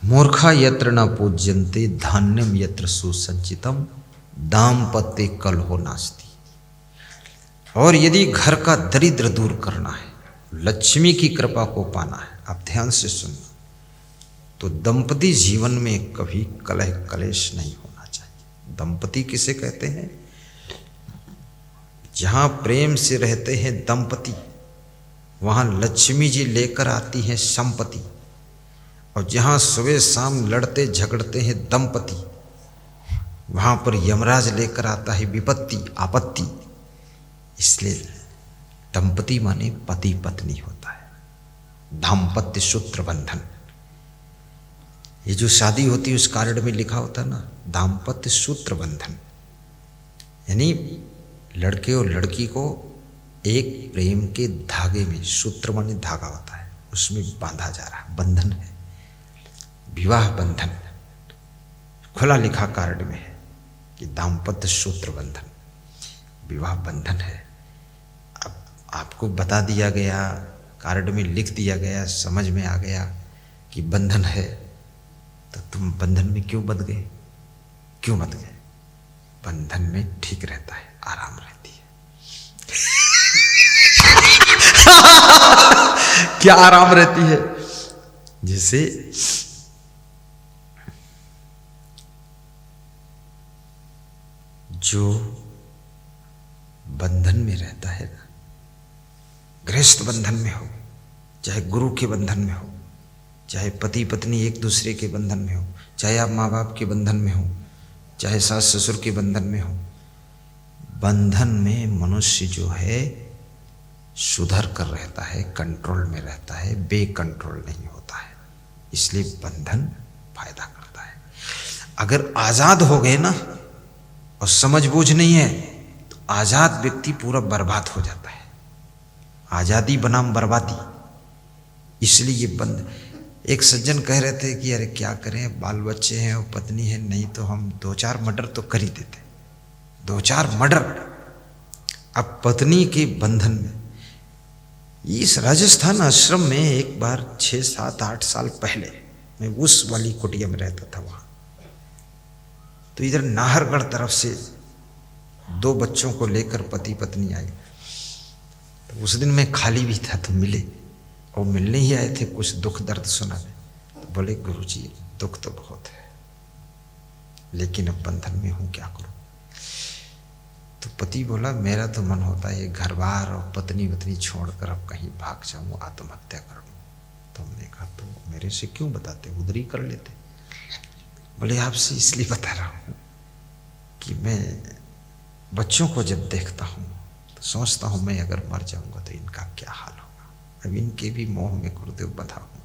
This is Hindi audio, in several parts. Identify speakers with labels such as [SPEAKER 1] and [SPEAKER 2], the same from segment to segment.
[SPEAKER 1] मूर्खा यत्र न पूज्यन्ते धान्यम यत्र सुसज्जितम दाम्पत्य कलहो नास्ति। और यदि घर का दरिद्र दूर करना है, लक्ष्मी की कृपा को पाना है, आप ध्यान से सुनना, तो दंपति जीवन में कभी कलह कलेश नहीं होना चाहिए। दंपति किसे कहते हैं? जहां प्रेम से रहते हैं दंपति, वहां लक्ष्मी जी लेकर आती हैं संपत्ति। और जहां सुबह शाम लड़ते झगड़ते हैं दंपति, वहां पर यमराज लेकर आता है विपत्ति, आपत्ति। इसलिए दंपति माने पति पत्नी होता है, दाम्पत्य सूत्र बंधन। ये जो शादी होती है उस कार्ड में लिखा होता है ना, दाम्पत्य सूत्र बंधन, यानी लड़के और लड़की को एक प्रेम के धागे में, सूत्र माने धागा होता है, उसमें बांधा जा रहा है, बंधन है, विवाह बंधन। खुला लिखा कार्ड में है कि दाम्पत्य सूत्र बंधन, विवाह बंधन है। अब आपको बता दिया गया, कार्ड में लिख दिया गया, समझ में आ गया कि बंधन है, तो तुम बंधन में क्यों बंध गए? क्यों बंध गए? बंधन में ठीक रहता है, आराम रहती है। क्या आराम रहती है? जैसे जो बंधन में रहता है ना, गृहस्थ बंधन में हो, चाहे गुरु के बंधन में हो, चाहे पति पत्नी एक दूसरे के बंधन में हो, चाहे आप माँ बाप के बंधन में हो, चाहे सास ससुर के बंधन में हो, बंधन में मनुष्य जो है सुधर कर रहता है, कंट्रोल में रहता है, बेकंट्रोल नहीं होता है। इसलिए बंधन फायदा करता है। अगर आजाद हो गए ना और समझ बूझ नहीं है, तो आजाद व्यक्ति पूरा बर्बाद हो जाता है। आजादी बनाम बर्बादी। इसलिए ये बंद। एक सज्जन कह रहे थे कि अरे क्या करें, बाल बच्चे हैं और पत्नी है, नहीं तो हम 2-4 मर्डर तो कर ही देते, 2-4 मर्डर। अब पत्नी के बंधन में, इस राजस्थान आश्रम में एक बार 6, 7, 8 साल पहले मैं उस वाली कुटिया में रहता था। वहां तो इधर नाहरगढ़ तरफ से 2 बच्चों को लेकर पति पत्नी आए। तो उस दिन मैं खाली भी था, तो मिले, और मिलने ही आए थे, कुछ दुख दर्द सुनाने। तो बोले गुरुजी दुख तो बहुत है, लेकिन अब बंधन में हूं, क्या करूं? तो पति बोला मेरा तो मन होता है घर बार और पत्नी वत्नी छोड़कर अब कहीं भाग जाऊं, आत्महत्या कर लूं। तो हमने कहा तो मेरे से क्यों बताते, उधर ही कर लेते। बोले आपसे इसलिए बता रहा हूं कि मैं बच्चों को जब देखता हूं तो सोचता हूं मैं अगर मर जाऊंगा तो इनका क्या हाल होगा। अब इनके भी मोह में गुरुदेव बंधा हूं।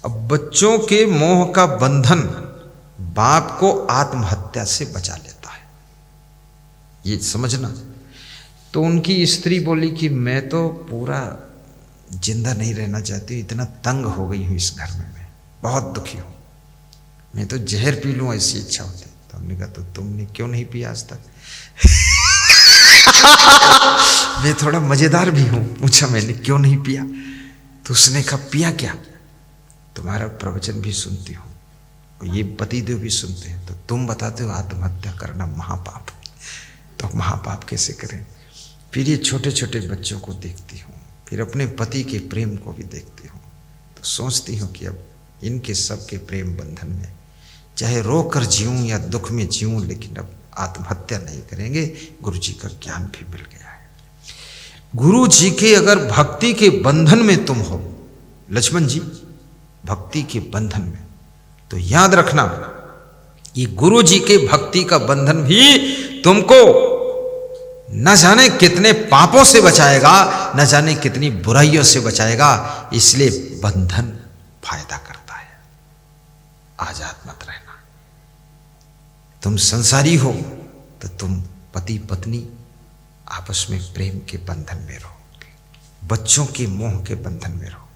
[SPEAKER 1] अब बच्चों के मोह का बंधन बाप को आत्महत्या से बचा लेता है, ये समझना। तो उनकी स्त्री बोली कि मैं तो पूरा जिंदा नहीं रहना चाहती, इतना तंग हो गई हूं इस घर में, मैं बहुत दुखी हूं, मैं तो जहर पी लूं ऐसी इच्छा होती। तो हमने कहा तो तुमने क्यों नहीं पिया आज तक? मैं थोड़ा मजेदार भी हूं, पूछा मैंने क्यों नहीं पिया? तो उसने कहा पिया क्या, तुम्हारा प्रवचन भी सुनती हूं और ये पतिदेव भी सुनते हैं, तो तुम बताते हो आत्महत्या करना महापाप, तो महापाप कैसे करें? फिर ये छोटे छोटे बच्चों को देखती हूँ, फिर अपने पति के प्रेम को भी देखती हूँ, तो सोचती हूँ कि अब इनके सबके प्रेम बंधन में चाहे रोकर जीऊं या दुख में जीऊं, लेकिन अब आत्महत्या नहीं करेंगे। गुरु जी का ज्ञान भी मिल गया है। गुरु जी के अगर भक्ति के बंधन में तुम हो, लक्ष्मण जी भक्ति के बंधन में, तो याद रखना ये गुरु जी के भक्ति का बंधन भी तुमको न जाने कितने पापों से बचाएगा, न जाने कितनी बुराइयों से बचाएगा। इसलिए बंधन फायदा करता है। आजाद मत रहना। तुम संसारी हो तो तुम पति पत्नी आपस में प्रेम के बंधन में रहो, बच्चों के मोह के बंधन में रहो।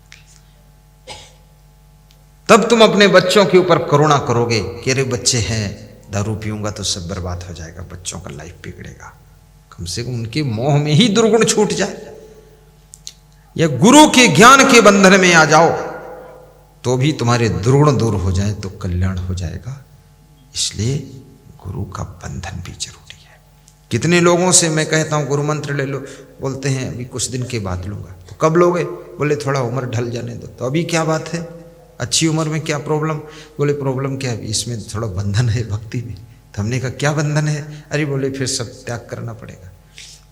[SPEAKER 1] तब तुम अपने बच्चों के ऊपर करुणा करोगे कि अरे बच्चे हैं, दारू पीऊंगा तो सब बर्बाद हो जाएगा, बच्चों का लाइफ बिगड़ेगा। कम से कम उनके मोह में ही दुर्गुण छूट जाए, या गुरु के ज्ञान के बंधन में आ जाओ। तो भी तुम्हारे दुर्गुण दूर हो जाए तो कल्याण हो जाएगा। इसलिए गुरु का बंधन भी जरूरी है। कितने लोगों से मैं कहता हूँ गुरु मंत्र ले लो, बोलते हैं अभी कुछ दिन के बाद लूँगा। तो कब लोगे? बोले थोड़ा उम्र ढल जाने दो। तो अभी क्या बात है, अच्छी उम्र में क्या प्रॉब्लम? बोले प्रॉब्लम क्या है, इसमें थोड़ा बंधन है भक्ति में। तो हमने कहा क्या बंधन है? अरे बोले फिर सब त्याग करना पड़ेगा।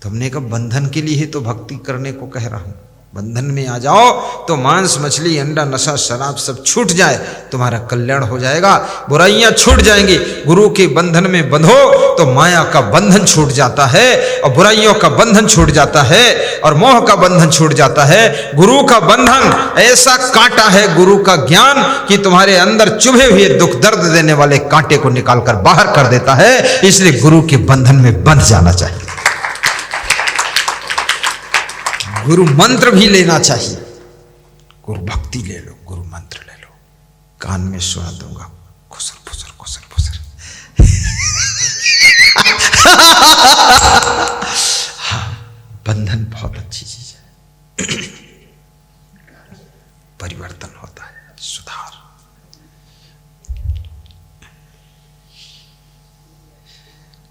[SPEAKER 1] तो हमने कहा बंधन के लिए ही तो भक्ति करने को कह रहा हूँ। बंधन में आ जाओ तो मांस मछली अंडा नशा शराब सब छूट जाए, तुम्हारा कल्याण हो जाएगा, बुराइयां छूट जाएंगी। गुरु के बंधन में बंधो तो माया का बंधन छूट जाता है और बुराइयों का बंधन छूट जाता है और मोह का बंधन छूट जाता है। गुरु का बंधन ऐसा कांटा है, गुरु का ज्ञान, कि तुम्हारे अंदर चुभे हुए दुख दर्द देने वाले कांटे को निकालकर बाहर कर देता है। इसलिए गुरु के बंधन में बंध जाना चाहिए। गुरु मंत्र भी लेना चाहिए। गुरु भक्ति ले लो, गुरु मंत्र ले लो। कान में सुना दूंगा खुसर फुसर खुसर फुसर। बंधन बहुत अच्छी चीज है। परिवर्तन होता है, सुधार।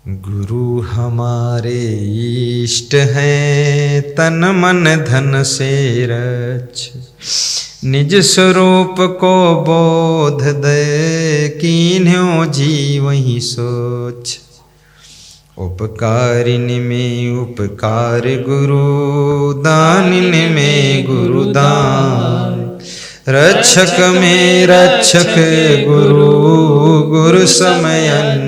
[SPEAKER 1] गुरु हमारे इष्ट हैं, तन मन धन से रक्ष, निज स्वरूप को बोध दे, कीन्ह्यो जीवहि सोच। उपकारिन में उपकार गुरु, दानिन में गुरु दान, रक्षक में रक्षक गुरु, गुरु समयन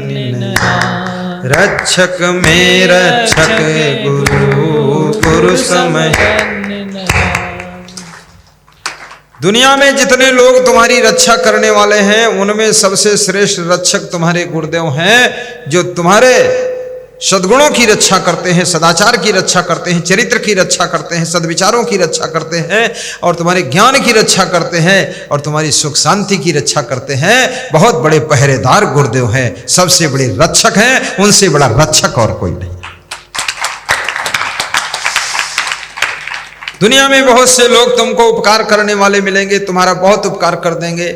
[SPEAKER 1] रक्षक में रक्षक गुरु, गुरु समय। दुनिया में जितने लोग तुम्हारी रक्षा करने वाले हैं उनमें सबसे श्रेष्ठ रक्षक तुम्हारे गुरुदेव हैं, जो तुम्हारे सद्गुणों की रक्षा करते हैं, सदाचार की रक्षा करते हैं, चरित्र की रक्षा करते हैं, सद्विचारों की रक्षा करते हैं और तुम्हारे ज्ञान की रक्षा करते हैं और तुम्हारी सुख शांति की रक्षा करते हैं। बहुत बड़े पहरेदार गुरुदेव हैं, सबसे बड़े रक्षक हैं, उनसे बड़ा रक्षक और कोई नहीं। दुनिया में बहुत से लोग तुमको उपकार करने वाले मिलेंगे, तुम्हारा बहुत उपकार कर देंगे,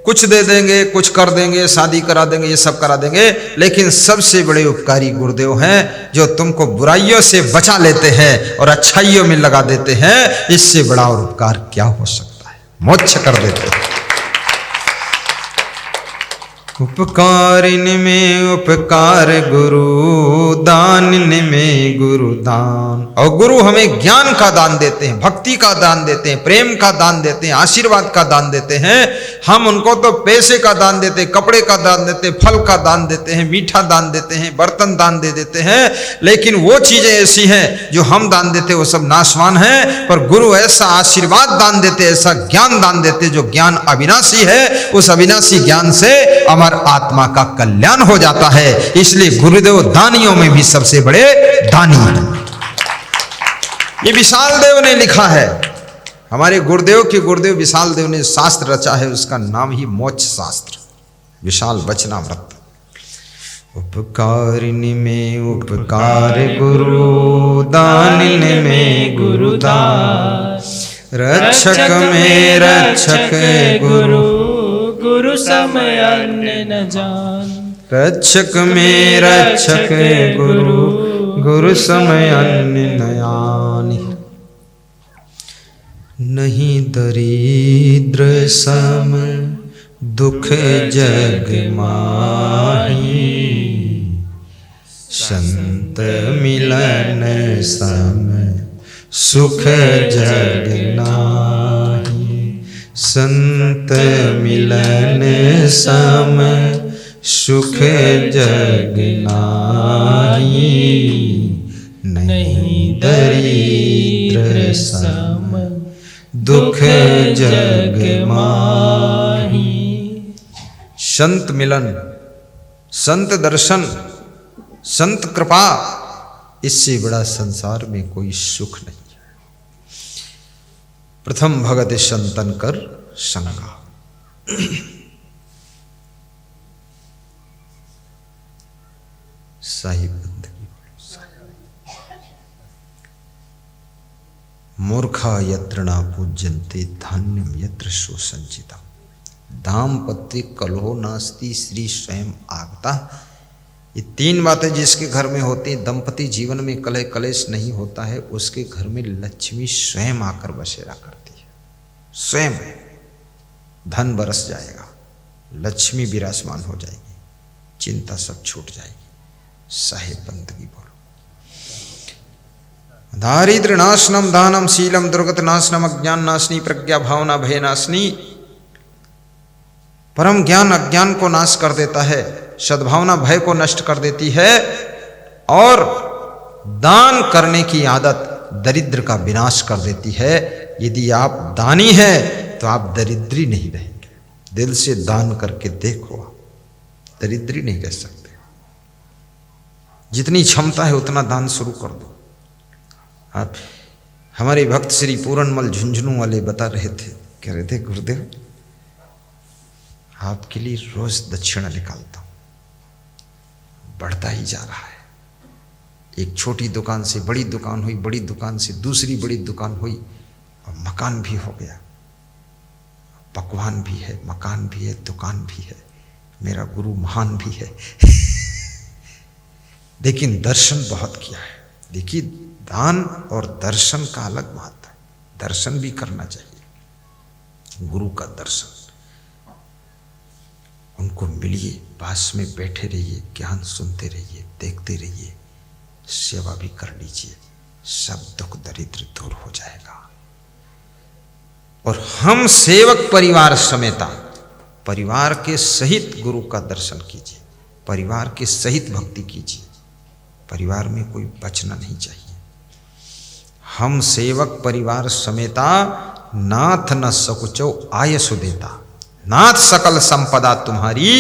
[SPEAKER 1] कुछ दे देंगे, कुछ कर देंगे, शादी करा देंगे, ये सब करा देंगे, लेकिन सबसे बड़े उपकारी गुरुदेव हैं, जो तुमको बुराइयों से बचा लेते हैं और अच्छाइयों में लगा देते हैं। इससे बड़ा और उपकार क्या हो सकता है? मोक्ष कर देते हैं। उपकारिन में उपकार गुरु, दानिन में गुरु दान। और गुरु हमें ज्ञान का दान देते हैं, भक्ति का दान देते हैं, प्रेम का दान देते हैं, आशीर्वाद का दान देते हैं। हम उनको तो पैसे का दान देते हैं, कपड़े का दान देते हैं, फल का दान देते हैं, मीठा दान देते हैं, बर्तन दान दे देते हैं, लेकिन वो चीजें ऐसी हैं जो हम दान देते हैं वो सब नाशवान है। पर गुरु ऐसा आशीर्वाद दान देते, ऐसा ज्ञान दान देते जो ज्ञान अविनाशी है। उस अविनाशी ज्ञान से आत्मा का कल्याण हो जाता है। इसलिए गुरुदेव दानियों में भी सबसे बड़े दानी हैं। ये विशाल देव ने लिखा है, हमारे गुरुदेव के गुरुदेव विशाल देव ने शास्त्र रचा है, उसका नाम ही मोक्ष शास्त्र, विशाल वचनामृत। उपकारिन में उपकार गुरु, दानिन में गुरु दान, रक्षक में रक्षक गुरु, गुरु समय न जान। रक्षक में रक्षक गुरु, गुरु समय न जान। नहीं दरिद्र सम दुख जग माही, संत मिलन सम सुख जग नाही। संत मिलन सम सुख जग नाही, नहीं दरिद्र सम दुख जग माही। संत मिलन, संत दर्शन, संत कृपा, इससे बड़ा संसार में कोई सुख नहीं। प्रथम भगत संतन कर संगा। साहिब बंदगी। मूर्खा यत्र न पूज्यन्ते, धान्यम यत्र सो संचितम्। दाम्पत्य कलहो नास्ति श्री स्वयं आगता। ये तीन बातें जिसके घर में होती हैं, दंपति जीवन में कलह कलेश नहीं होता है, उसके घर में लक्ष्मी स्वयं आकर बसेरा करती है। स्वयं धन बरस जाएगा, लक्ष्मी विराजमान हो जाएगी, चिंता सब छूट जाएगी। साहेब बंदगी बोलो। दारिद्र्य नाशनम दानम शीलम दुर्गत नाशनम अज्ञान नाशनी प्रज्ञा भावना भय नाशनी। परम ज्ञान अज्ञान को नाश कर देता है, सद्भावना भय को नष्ट कर देती है, और दान करने की आदत दरिद्र का विनाश कर देती है। यदि आप दानी हैं तो आप दरिद्री नहीं रहेंगे। दिल से दान करके देखो, आप दरिद्री नहीं रह सकते। जितनी क्षमता है उतना दान शुरू कर दो। आप हमारे भक्त श्री पूरनमल झुंझुनू वाले बता रहे थे, कह रहे थे गुरुदेव आपके लिए रोज दक्षिणा निकालता हूं, बढ़ता ही जा रहा है। एक छोटी दुकान से बड़ी दुकान हुई, बड़ी दुकान से दूसरी बड़ी दुकान हुई, और मकान भी हो गया। पकवान भी है, मकान भी है, दुकान भी है, मेरा गुरु महान भी है। लेकिन दर्शन बहुत किया है। देखिए, दान और दर्शन का अलग महत्व है। दर्शन भी करना चाहिए, गुरु का दर्शन। उनको मिलिए, पास में बैठे रहिए, ज्ञान सुनते रहिए, देखते रहिए, सेवा भी कर लीजिए, सब दुख दरिद्र दूर हो जाएगा। और हम सेवक परिवार समेता, परिवार के सहित गुरु का दर्शन कीजिए, परिवार के सहित भक्ति कीजिए। परिवार में कोई बचना नहीं चाहिए। हम सेवक परिवार समेता, नाथ न सकुचो आयसु देता। नाथ सकल संपदा तुम्हारी,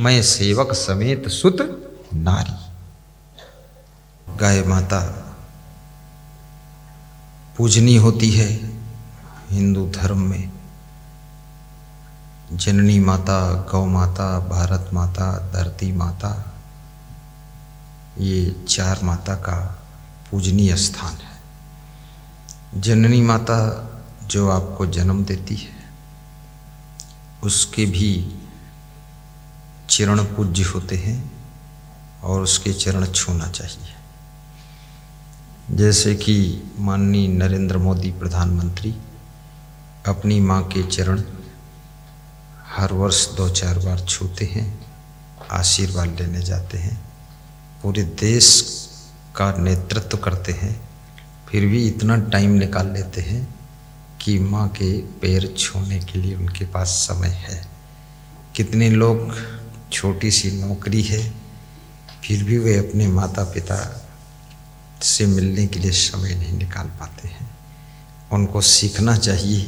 [SPEAKER 1] मैं सेवक समेत सुत नारी। गाय माता पूजनी होती है हिंदू धर्म में। जननी माता, गौ माता, भारत माता, धरती माता, ये चार माता का पूजनीय स्थान है। जननी माता जो आपको जन्म देती है, उसके भी चरण पूज्य होते हैं और उसके चरण छूना चाहिए। जैसे कि माननीय नरेंद्र मोदी प्रधानमंत्री अपनी माँ के चरण हर वर्ष 2-4 बार छूते हैं, आशीर्वाद लेने जाते हैं, पूरे देश का नेतृत्व करते हैं, फिर भी इतना टाइम निकाल लेते हैं कि माँ के पैर छूने के लिए उनके पास समय है। कितने लोग, छोटी सी नौकरी है, फिर भी वे अपने माता पिता से मिलने के लिए समय नहीं निकाल पाते हैं। उनको सीखना चाहिए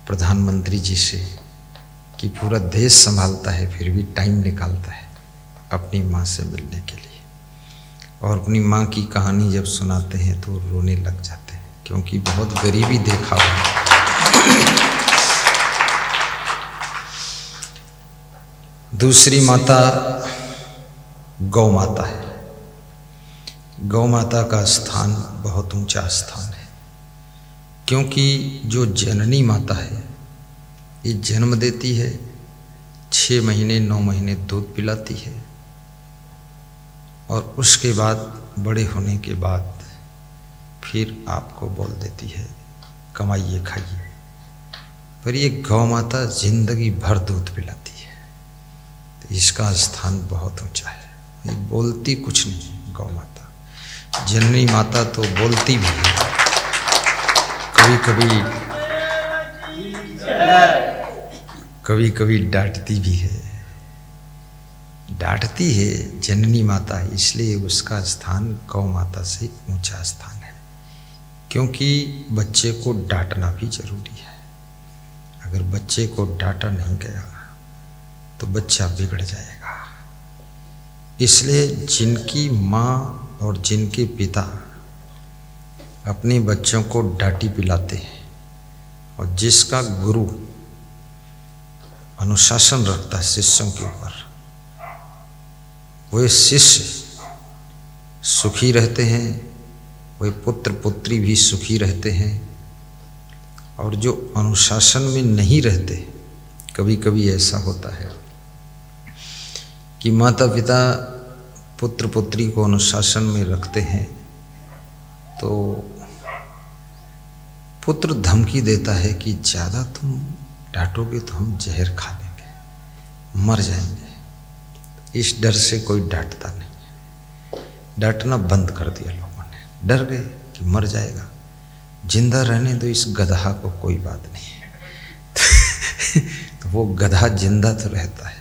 [SPEAKER 1] प्रधानमंत्री जी से कि पूरा देश संभालता है फिर भी टाइम निकालता है अपनी माँ से मिलने के लिए। और अपनी माँ की कहानी जब सुनाते हैं तो रोने लग जाते हैं, क्योंकि बहुत गरीबी देखा हुआ। दूसरी माता गौ माता है। गौ माता का स्थान बहुत ऊंचा स्थान है, क्योंकि जो जननी माता है ये जन्म देती है, 6 महीने 9 महीने दूध पिलाती है, और उसके बाद बड़े होने के बाद फिर आपको बोल देती है कमाइए खाइए। पर ये गौ माता जिंदगी भर दूध पिलाती है, तो इसका स्थान बहुत ऊंचा है। ये बोलती कुछ नहीं गौ माता। जननी माता तो बोलती भी है, कभी कभी डांटती भी है। डांटती है जननी माता, इसलिए उसका स्थान गौ माता से ऊंचा स्थान है, क्योंकि बच्चे को डांटना भी जरूरी है। अगर बच्चे को डांटा नहीं गया तो बच्चा बिगड़ जाएगा। इसलिए जिनकी माँ और जिनके पिता अपने बच्चों को डांटी पिलाते हैं, और जिसका गुरु अनुशासन रखता है शिष्यों के ऊपर, वे शिष्य सुखी रहते हैं, वे पुत्र पुत्री भी सुखी रहते हैं। और जो अनुशासन में नहीं रहते, कभी कभी ऐसा होता है कि माता पिता पुत्र पुत्री को अनुशासन में रखते हैं तो पुत्र धमकी देता है कि ज़्यादा तुम डांटोगे तो हम जहर खा लेंगे, मर जाएंगे। इस डर से कोई डांटता नहीं, डांटना बंद कर दिया लोगों ने, डर गए कि मर जाएगा, जिंदा रहने दो इस गधा को, कोई बात नहीं है। तो वो गधा जिंदा तो रहता है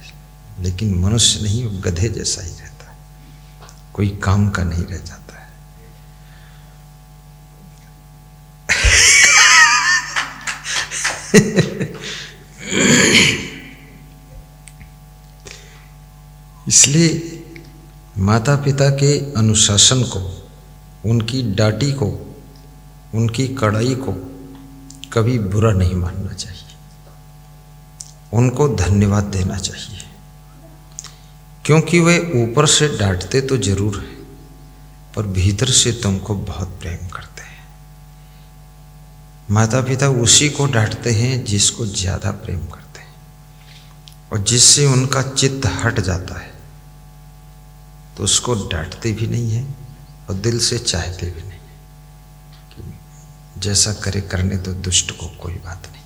[SPEAKER 1] लेकिन मनुष्य नहीं, वो गधे जैसा ही रहता है, कोई काम का नहीं रह जाता है। इसलिए माता पिता के अनुशासन को, उनकी डांटी को, उनकी कड़ाई को कभी बुरा नहीं मानना चाहिए, उनको धन्यवाद देना चाहिए, क्योंकि वे ऊपर से डांटते तो जरूर है पर भीतर से तुमको बहुत प्रेम करते हैं। माता पिता उसी को डांटते हैं जिसको ज़्यादा प्रेम करते हैं, और जिससे उनका चित्त हट जाता है तो उसको डांटते भी नहीं है और दिल से चाहते भी नहीं है कि जैसा करे करने तो दुष्ट को, कोई बात नहीं।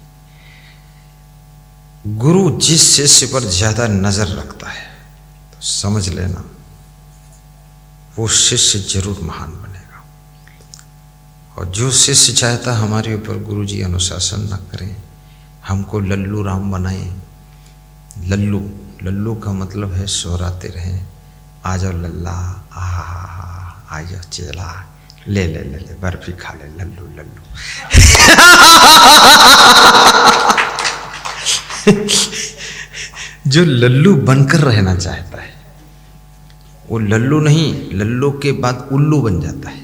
[SPEAKER 1] गुरु जिस शिष्य पर ज़्यादा नज़र रखता है तो समझ लेना वो शिष्य जरूर महान बनेगा। और जो शिष्य चाहता हमारे ऊपर गुरु जी अनुशासन न करें, हमको लल्लू राम बनाए, लल्लू, लल्लू का मतलब है सोराते रहें, आ जाओ लल्ला, आ जाओ चेला, ले ले ले ले बर्फी खा ले, लल्लू लल्लू। जो लल्लू बनकर रहना चाहता है वो लल्लू नहीं, लल्लू के बाद उल्लू बन जाता है।